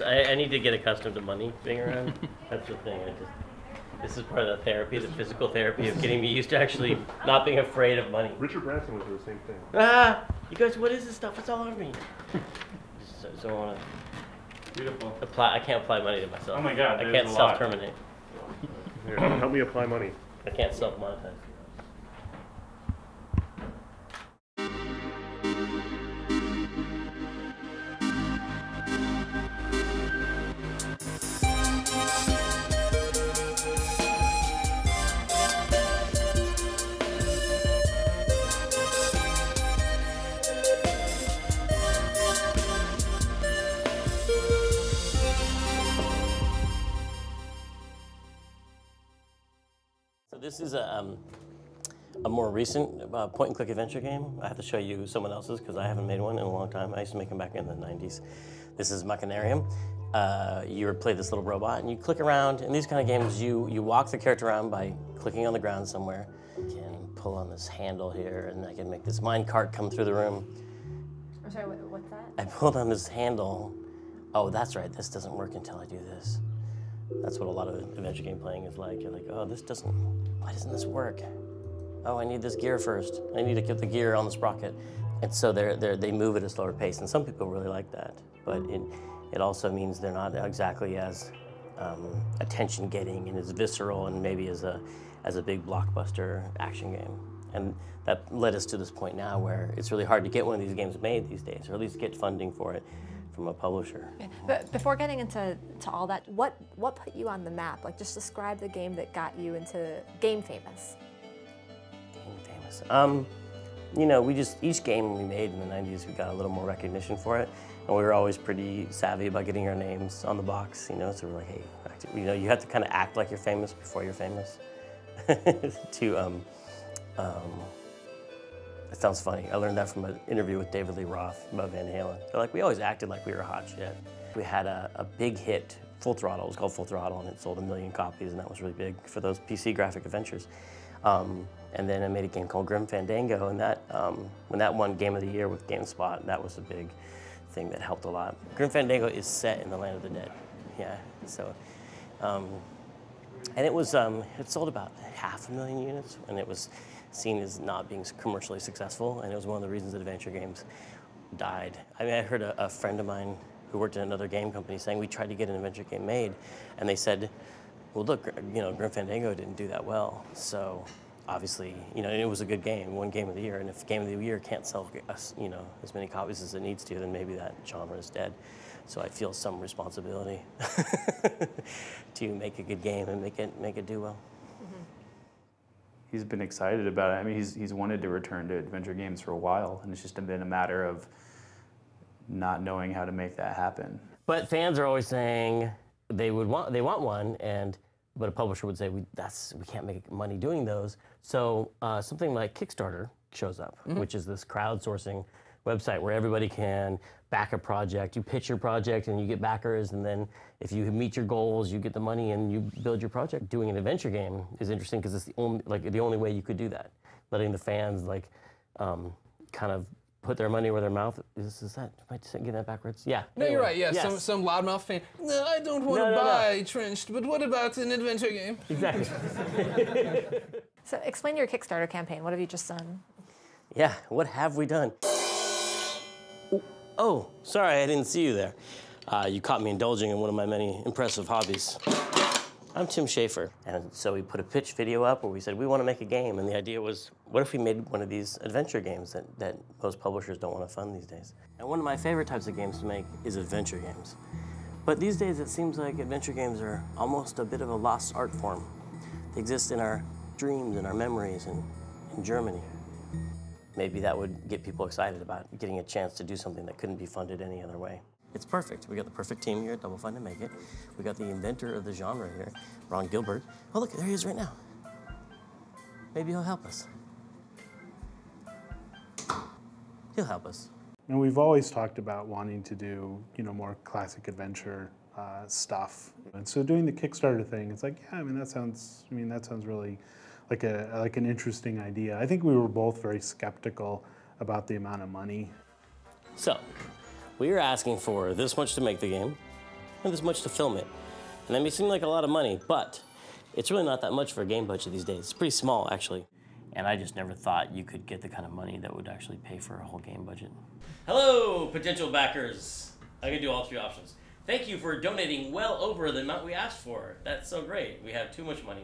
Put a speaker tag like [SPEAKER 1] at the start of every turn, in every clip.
[SPEAKER 1] I need to get accustomed to money being around. That's the thing. This is part of the therapy, the physical therapy of getting me used to actually not being afraid of money.
[SPEAKER 2] Richard Branson was doing the same thing.
[SPEAKER 1] Ah! You guys, what is this stuff? It's all over me. Just don't want to.
[SPEAKER 3] Beautiful.
[SPEAKER 1] I can't apply money to myself.
[SPEAKER 3] Oh my God,
[SPEAKER 1] I can't self-terminate.
[SPEAKER 2] Here, help me apply money.
[SPEAKER 1] I can't self-monetize. This is a more recent point-and-click adventure game. I have to show you someone else's because I haven't made one in a long time. I used to make them back in the 90s. This is Machinarium. You play this little robot and you click around. In these kind of games, you walk the character around by clicking on the ground somewhere. You can pull on this handle here and I can make this mine cart come through the room.
[SPEAKER 4] I'm sorry, what's that?
[SPEAKER 1] I pulled on this handle. Oh, that's right, this doesn't work until I do this. That's what a lot of adventure game playing is like. You're like, oh, why doesn't this work? Oh, I need this gear first. I need to get the gear on the sprocket. And so they move at a slower pace, and some people really like that. But it also means they're not exactly as attention-getting and as visceral and maybe as a big blockbuster action game. And that led us to this point now where it's really hard to get one of these games made these days, or at least get funding for it from a publisher.
[SPEAKER 4] But before getting into all that, what put you on the map? Like, just describe the game that got you into game famous.
[SPEAKER 1] Game famous. You know, each game we made in the 90s, we got a little more recognition for it, and we were always pretty savvy about getting our names on the box. You know, so we're like, hey, you know, you have to kind of act like you're famous before you're famous. It sounds funny. I learned that from an interview with David Lee Roth about Van Halen. They're like, we always acted like we were hot shit. We had a big hit, Full Throttle. It was called Full Throttle, and it sold 1 million copies, and that was really big for those PC graphic adventures. And then I made a game called Grim Fandango, and that when that won Game of the Year with GameSpot, that was a big thing that helped a lot. Grim Fandango is set in the Land of the Dead. Yeah, so. And it sold about 500,000 units, and it was seen as not being commercially successful, and it was one of the reasons that adventure games died. I mean, I heard a friend of mine who worked in another game company saying we tried to get an adventure game made, and they said, well, look, you know, Grim Fandango didn't do that well, so obviously, you know, it was a good game, won Game of the Year, and if Game of the Year can't sell, you know, as many copies as it needs to, then maybe that genre is dead. So I feel some responsibility to make a good game and make it do well.
[SPEAKER 5] He's been excited about it. I mean, he's wanted to return to adventure games for a while, and it's just been a matter of not knowing how to make that happen.
[SPEAKER 1] But fans are always saying they want one, but a publisher would say we can't make money doing those. So something like Kickstarter shows up, which is this crowdsourcing website where everybody can back a project. You pitch your project and you get backers, and then if you meet your goals, you get the money and you build your project. Doing an adventure game is interesting because it's the only way you could do that. Letting the fans kind of put their money where their mouth is. Is that, am I getting that backwards? Yeah.
[SPEAKER 6] No,
[SPEAKER 1] anyway,
[SPEAKER 6] you're right. Yeah,
[SPEAKER 1] yes.
[SPEAKER 6] some loudmouth fan. No, I don't want to buy Trenched, but what about an adventure game?
[SPEAKER 1] Exactly.
[SPEAKER 4] So explain your Kickstarter campaign. What have you just done?
[SPEAKER 1] Yeah, what have we done? Oh, sorry, I didn't see you there. You caught me indulging in one of my many impressive hobbies. I'm Tim Schafer, and so we put a pitch video up where we said we want to make a game, and the idea was, what if we made one of these adventure games that most publishers don't want to fund these days? And one of my favorite types of games to make is adventure games. But these days it seems like adventure games are almost a bit of a lost art form. They exist in our dreams and our memories and in Germany. Maybe that would get people excited about getting a chance to do something that couldn't be funded any other way. It's perfect. We got the perfect team here at Double Fine to make it. We got the inventor of the genre here, Ron Gilbert. Oh, look, there he is right now. Maybe he'll help us. He'll help us.
[SPEAKER 7] And we've always talked about wanting to do, you know, more classic adventure stuff. And so doing the Kickstarter thing, it's like, yeah, that sounds really like an interesting idea. I think we were both very skeptical about the amount of money.
[SPEAKER 1] So, we were asking for this much to make the game and this much to film it. And that may seem like a lot of money, but it's really not that much for a game budget these days. It's pretty small, actually. And I just never thought you could get the kind of money that would actually pay for a whole game budget. Hello, potential backers. I can do all 3 options. Thank you for donating well over the amount we asked for. That's so great. We have too much money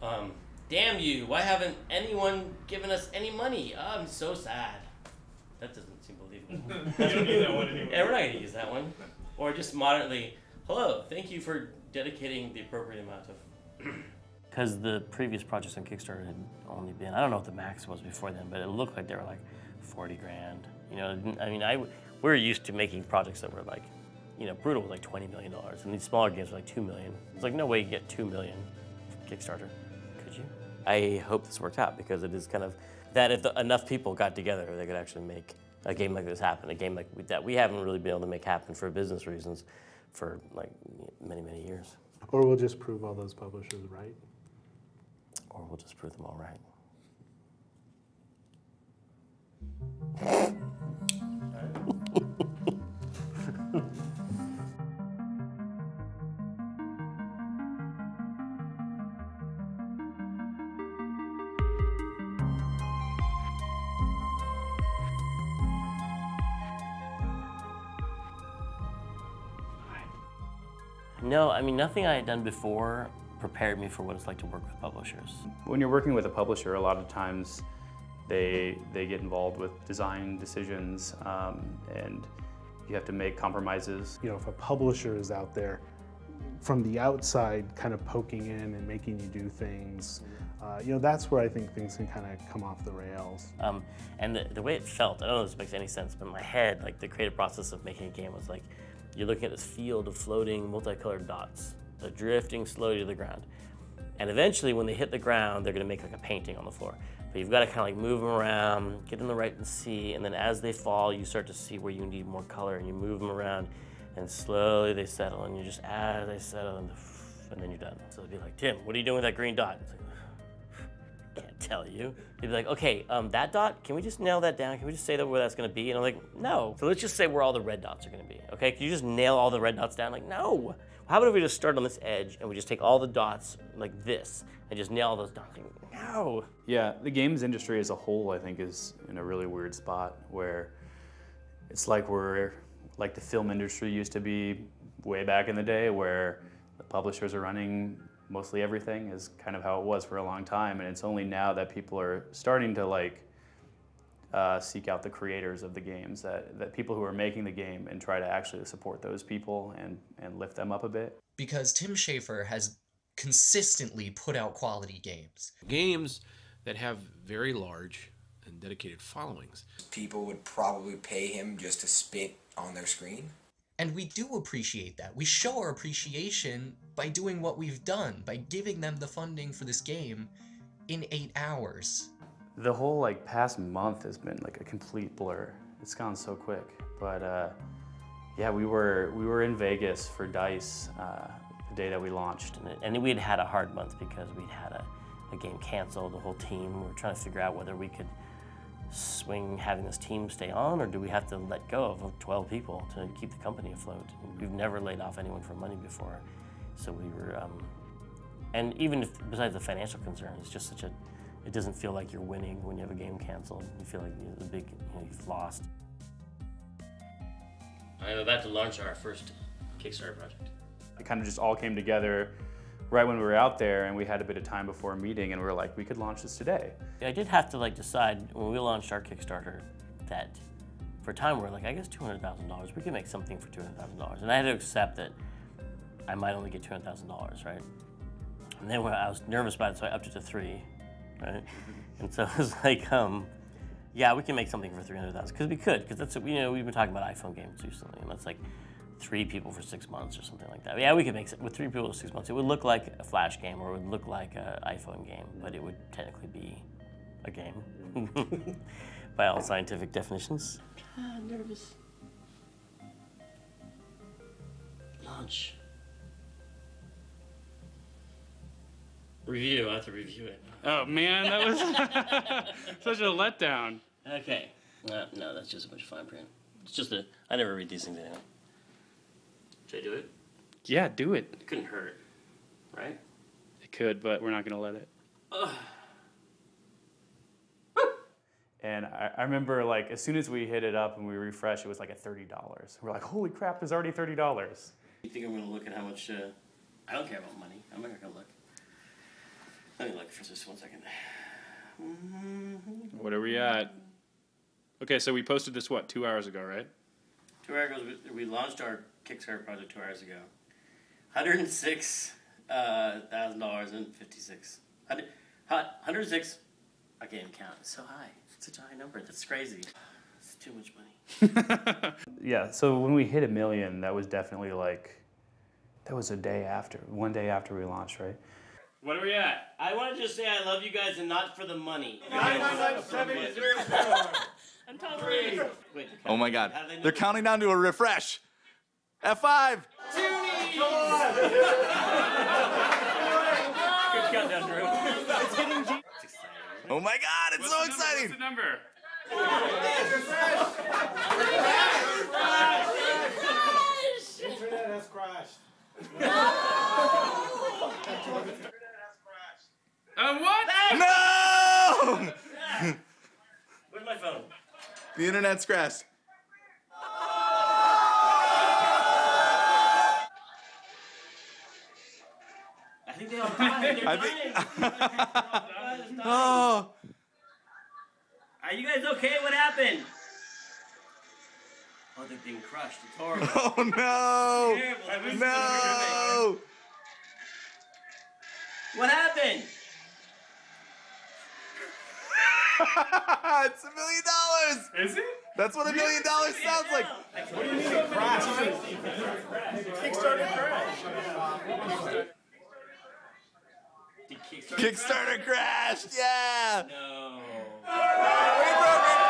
[SPEAKER 1] now. Damn you, why haven't anyone given us any money? Oh, I'm so sad. That doesn't seem believable.
[SPEAKER 2] You don't need that one anymore.
[SPEAKER 1] Yeah, we're not gonna use that one. Or just moderately, hello, thank you for dedicating the appropriate amount of... Because the previous projects on Kickstarter had only been, I don't know what the max was before then, but it looked like they were like 40 grand. You know, I mean, we're used to making projects that were like, you know, Brutal was like $20 million, and these smaller games were like $2 million. It's like, no way you get $2 million from Kickstarter. Could you? I hope this worked out, because it is kind of, that if enough people got together, they could actually make a game like this happen, a game like that we haven't really been able to make happen for business reasons for like many, many years.
[SPEAKER 7] Or we'll just prove all those publishers right.
[SPEAKER 1] Or we'll just prove them all right. No, I mean, nothing I had done before prepared me for what it's like to work with publishers.
[SPEAKER 5] When you're working with a publisher, a lot of times they get involved with design decisions, and you have to make compromises.
[SPEAKER 7] You know, if a publisher is out there from the outside kind of poking in and making you do things, you know, that's where I think things can kind of come off the rails.
[SPEAKER 1] And the way it felt, I don't know if this makes any sense, but in my head, like the creative process of making a game was like, you're looking at this field of floating multicolored dots. They're drifting slowly to the ground. And eventually when they hit the ground, they're gonna make like a painting on the floor. But you've gotta kind of like move them around, get them to right and see, and then as they fall, you start to see where you need more color, and you move them around, and slowly they settle, and you just, as they settle, and then you're done. So they'd be like, Tim, what are you doing with that green dot? It's like, can't tell you. They'd be like, okay, that dot, can we just nail that down? Can we just say that where that's gonna be? And I'm like, no. So let's just say where all the red dots are gonna be, okay? Can you just nail all the red dots down? Like, no. How about if we just start on this edge and we just take all the dots like this and just nail all those dots? Like, no.
[SPEAKER 5] Yeah, the games industry as a whole, I think, is in a really weird spot where it's like we're like the film industry used to be way back in the day, where the publishers are running mostly everything, is kind of how it was for a long time. And it's only now that people are starting to like seek out the creators of the games, that people who are making the game, and try to actually support those people and lift them up a bit.
[SPEAKER 3] Because Tim Schafer has consistently put out quality games.
[SPEAKER 6] Games that have very large and dedicated followings.
[SPEAKER 8] People would probably pay him just to spit on their screen.
[SPEAKER 3] And we do appreciate that. We show our appreciation by doing what we've done, by giving them the funding for this game in 8 hours.
[SPEAKER 5] The whole like past month has been like a complete blur. It's gone so quick. But yeah, we were in Vegas for DICE the day that we launched.
[SPEAKER 1] And we had had a hard month because we'd had a game canceled, the whole team. We were trying to figure out whether we could swing having this team stay on, or do we have to let go of 12 people to keep the company afloat? We've never laid off anyone for money before. So we were, and even if, besides the financial concerns, it's just such a, it doesn't feel like you're winning when you have a game canceled. You feel like you've lost. I'm about to launch our first Kickstarter project.
[SPEAKER 5] It kind of just all came together right when we were out there, and we had a bit of time before a meeting, and we were like, we could launch this today.
[SPEAKER 1] I did have to like decide when we launched our Kickstarter that for a time we're like, I guess $200,000, we could make something for $200,000. And I had to accept that I might only get $200,000, right? And then I was nervous about it, so I upped it to 3, right? And so it was like, yeah, we can make something for $300,000, because we could, because that's, you know, we've been talking about iPhone games recently, and that's like 3 people for 6 months or something like that. Yeah, we could make it with 3 people for 6 months. It would look like a Flash game, or it would look like an iPhone game, but it would technically be a game by all scientific definitions. Nervous. Launch. Review. I have to review it.
[SPEAKER 5] Oh man, that was such a letdown.
[SPEAKER 1] Okay. No, that's just a bunch of fine print. It's just I never read these things anyway. Should I do it?
[SPEAKER 5] Yeah, do it.
[SPEAKER 1] It couldn't hurt, right?
[SPEAKER 5] It could, but we're not going to let it.
[SPEAKER 1] Ugh.
[SPEAKER 5] And I remember, like, as soon as we hit it up and we refreshed, it was like at $30. We're like, holy crap, there's already $30.
[SPEAKER 1] You think I'm going to look at how much... I don't care about money. I'm not going to look. Let me look for just 1 second.
[SPEAKER 5] What are we at? Okay, so we posted this, what, 2 hours ago, right?
[SPEAKER 1] 2 hours ago, we launched our Kickstarter project 2 hours ago. $106,000.56. 106. I can't even count. It's so high. It's such a high number. That's crazy. It's too much money.
[SPEAKER 5] Yeah, so when we hit 1 million, that was definitely like, that was one day after we launched, right?
[SPEAKER 1] What are we at? I want to just say I love you guys and not for the money.
[SPEAKER 9] 99704.
[SPEAKER 1] I'm totally... Wait,
[SPEAKER 9] Oh my God. They're counting down to a refresh. F5.
[SPEAKER 1] Good countdown, Drew. It's getting It's exciting.
[SPEAKER 9] Oh my God, it's so exciting.
[SPEAKER 5] What's the number?
[SPEAKER 6] Internet has crashed.
[SPEAKER 5] What?
[SPEAKER 9] No!
[SPEAKER 1] Where's my phone?
[SPEAKER 9] The internet's crashed.
[SPEAKER 1] I think they all died. They're dying.
[SPEAKER 9] Oh.
[SPEAKER 1] Are you guys okay? What happened? Oh, they're being crushed. It's horrible.
[SPEAKER 9] Oh no!
[SPEAKER 1] Terrible.
[SPEAKER 9] No!
[SPEAKER 1] What happened?
[SPEAKER 9] It's $1 million!
[SPEAKER 5] Is it?
[SPEAKER 9] That's what $1 million sounds like.
[SPEAKER 6] What do you mean it crashed? Kickstarter crashed.
[SPEAKER 1] Did Kickstarter
[SPEAKER 9] Kickstarter crashed, yeah!
[SPEAKER 1] No.
[SPEAKER 9] We broke it!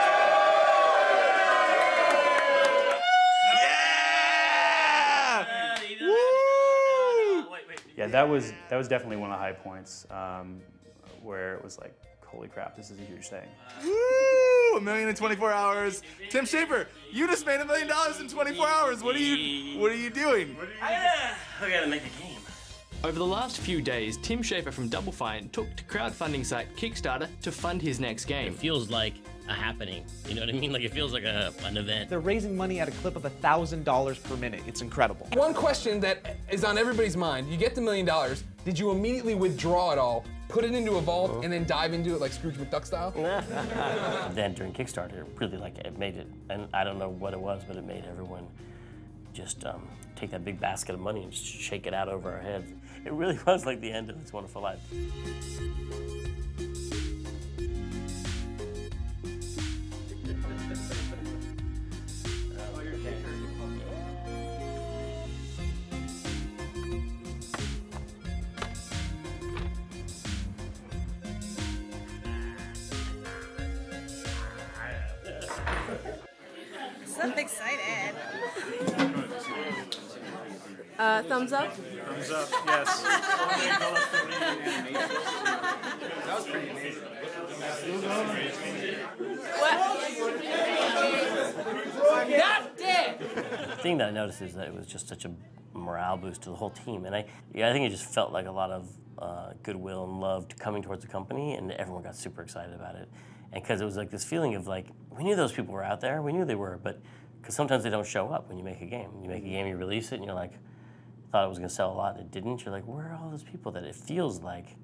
[SPEAKER 9] Yeah! Woo!
[SPEAKER 1] Wait.
[SPEAKER 5] Yeah, that was definitely one of the high points, where it was like, holy crap, this is a huge thing.
[SPEAKER 9] Woo! $1 million in 24 hours. Tim Schafer, you just made $1 million in 24 hours. What are you doing?
[SPEAKER 1] I gotta make a game.
[SPEAKER 10] Over the last few days, Tim Schafer from Double Fine took to crowdfunding site Kickstarter to fund his next game.
[SPEAKER 1] It feels like a happening. You know what I mean? Like it feels like an event.
[SPEAKER 11] They're raising money at a clip of $1,000 per minute. It's incredible.
[SPEAKER 6] One question that is on everybody's mind, you get the $1 million, did you immediately withdraw it all, put it into a vault, and then dive into it like Scrooge McDuck style?
[SPEAKER 1] Then during Kickstarter, really like it made it, and I don't know what it was, but it made everyone just take that big basket of money and just shake it out over our heads. It really was like the end of It's Wonderful Life.
[SPEAKER 12] So I'm excited.
[SPEAKER 13] Thumbs up?
[SPEAKER 2] Thumbs up, yes.
[SPEAKER 9] That was pretty amazing.
[SPEAKER 13] Not dead!
[SPEAKER 1] The thing that I noticed is that it was just such a morale boost to the whole team, and I think it just felt like a lot of goodwill and love coming towards the company, and everyone got super excited about it. And because it was like this feeling of like, we knew those people were out there, we knew they were, but because sometimes they don't show up when you make a game. You make a game, you release it, and you're like, thought it was gonna sell a lot, and it didn't. You're like, where are all those people that it feels like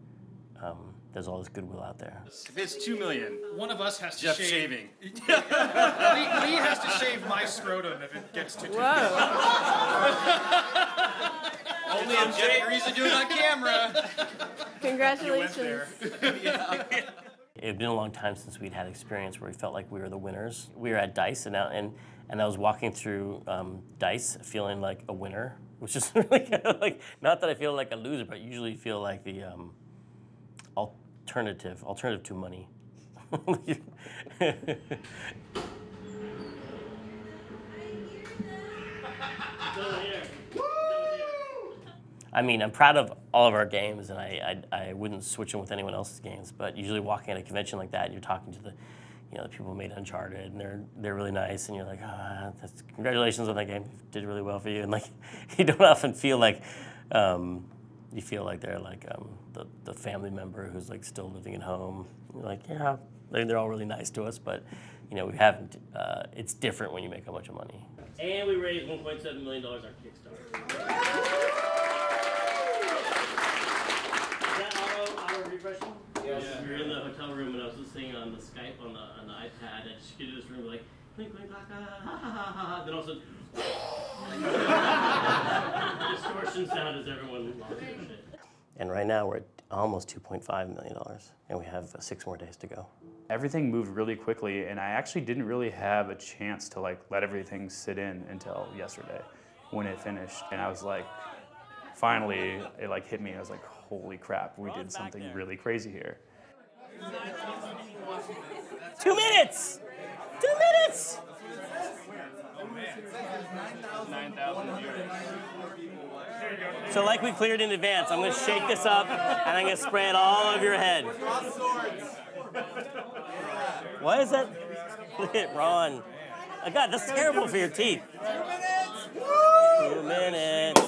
[SPEAKER 1] there's all this goodwill out there?
[SPEAKER 14] If it's 2 million, one of us has to
[SPEAKER 2] Jeff
[SPEAKER 14] shave.
[SPEAKER 2] shaving.
[SPEAKER 14] Lee has to shave my scrotum if it gets to 2 million. Only if Jeff agrees to do it on camera.
[SPEAKER 13] Congratulations.
[SPEAKER 1] It had been a long time since we'd had experience where we felt like we were the winners. We were at DICE, and I was walking through DICE feeling like a winner, which is really kind of like, not that I feel like a loser, but usually feel like the alternative to money. I mean, I'm proud of all of our games, and I wouldn't switch them with anyone else's games. But usually, walking at a convention like that, you're talking to the, you know, the people who made Uncharted, and they're really nice, and you're like, that's, congratulations on that game, you did really well for you, and like, you don't often feel like, you feel like they're like the family member who's like still living at home. You're like, yeah, they're all really nice to us, but you know, we haven't. It's different when you make a bunch of money. And we raised $1.7 million on Kickstarter. Is that auto refreshing? Yes. We were in the hotel room and I was listening on the Skype on the iPad. I just get to this room like, clink, clink, ha, ha, ha, ha. Then all of a sudden, distortion sound as everyone lost their shit. And right now we're at almost $2.5 million, and we have 6 more days to go.
[SPEAKER 5] Everything moved really quickly, and I actually didn't really have a chance to like let everything sit in until yesterday when it finished. And I was like, finally, it like hit me. I was like, holy crap, we did something really crazy here.
[SPEAKER 1] 2 minutes! 2 minutes!
[SPEAKER 5] 9,000 viewers.
[SPEAKER 1] So like we cleared in advance, I'm going to shake this up, and I'm going to spray it all over your head. What is that? Look at Ron. Oh God, that's terrible for your teeth. 2 minutes.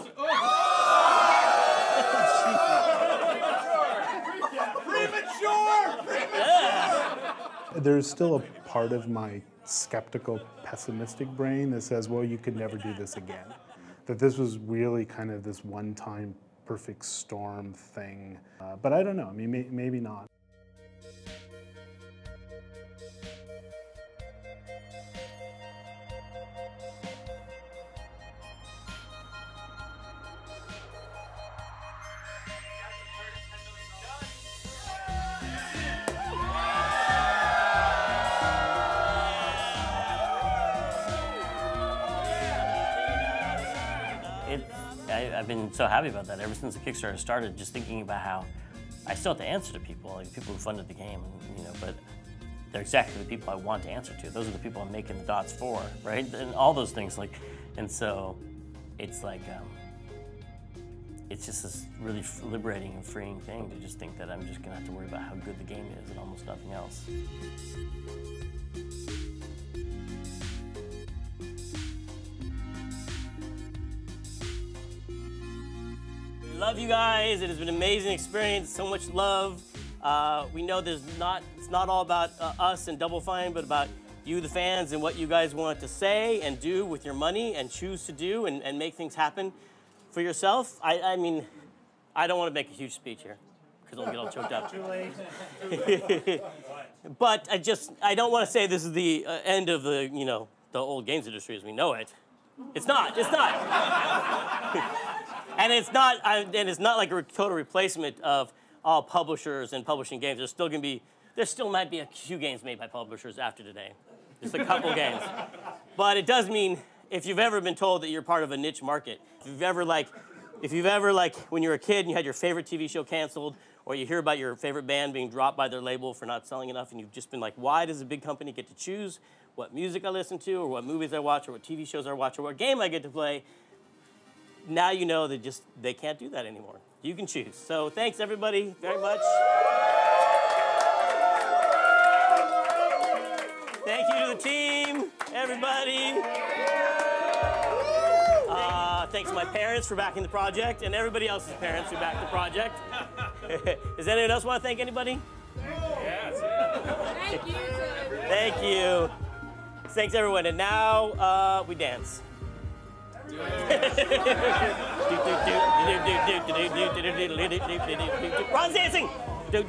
[SPEAKER 7] There's still a part of my skeptical, pessimistic brain that says, well, you could never do this again. That this was really kind of this one-time perfect storm thing. But I don't know, I mean, maybe not.
[SPEAKER 1] I've been so happy about that ever since the Kickstarter started, just thinking about how I still have to answer to people, like people who funded the game, you know, but they're exactly the people I want to answer to. Those are the people I'm making the dots for, right? And all those things, like, and so it's like, it's just this really liberating and freeing thing to just think that I'm just gonna have to worry about how good the game is and almost nothing else. Love you guys. It has been an amazing experience. So much love. We know it's not all about us and Double Fine, but about you, the fans, and what you guys want to say and do with your money and choose to do and make things happen for yourself. I mean, I don't want to make a huge speech here because I'll get all choked up. Too late. But I don't want to say this is the end of the, you know, the old games industry as we know it. It's not. It's not. And it's not like a total replacement of all publishers and publishing games. There still might be a few games made by publishers after today. Just a couple games. But it does mean, if you've ever been told that you're part of a niche market, if you've ever when you were a kid and you had your favorite TV show canceled, or you hear about your favorite band being dropped by their label for not selling enough, and you've just been like, why does a big company get to choose what music I listen to, or what movies I watch, or what TV shows I watch, or what game I get to play? Now you know that they can't do that anymore. You can choose. So thanks everybody very much. Thank you to the team, everybody. Thanks to my parents for backing the project, and everybody else's parents who backed the project. Does anyone else want to thank anybody?
[SPEAKER 13] Yes. Thank you.
[SPEAKER 1] Thank you. Thanks everyone, and now we dance. Ron's dancing! Do.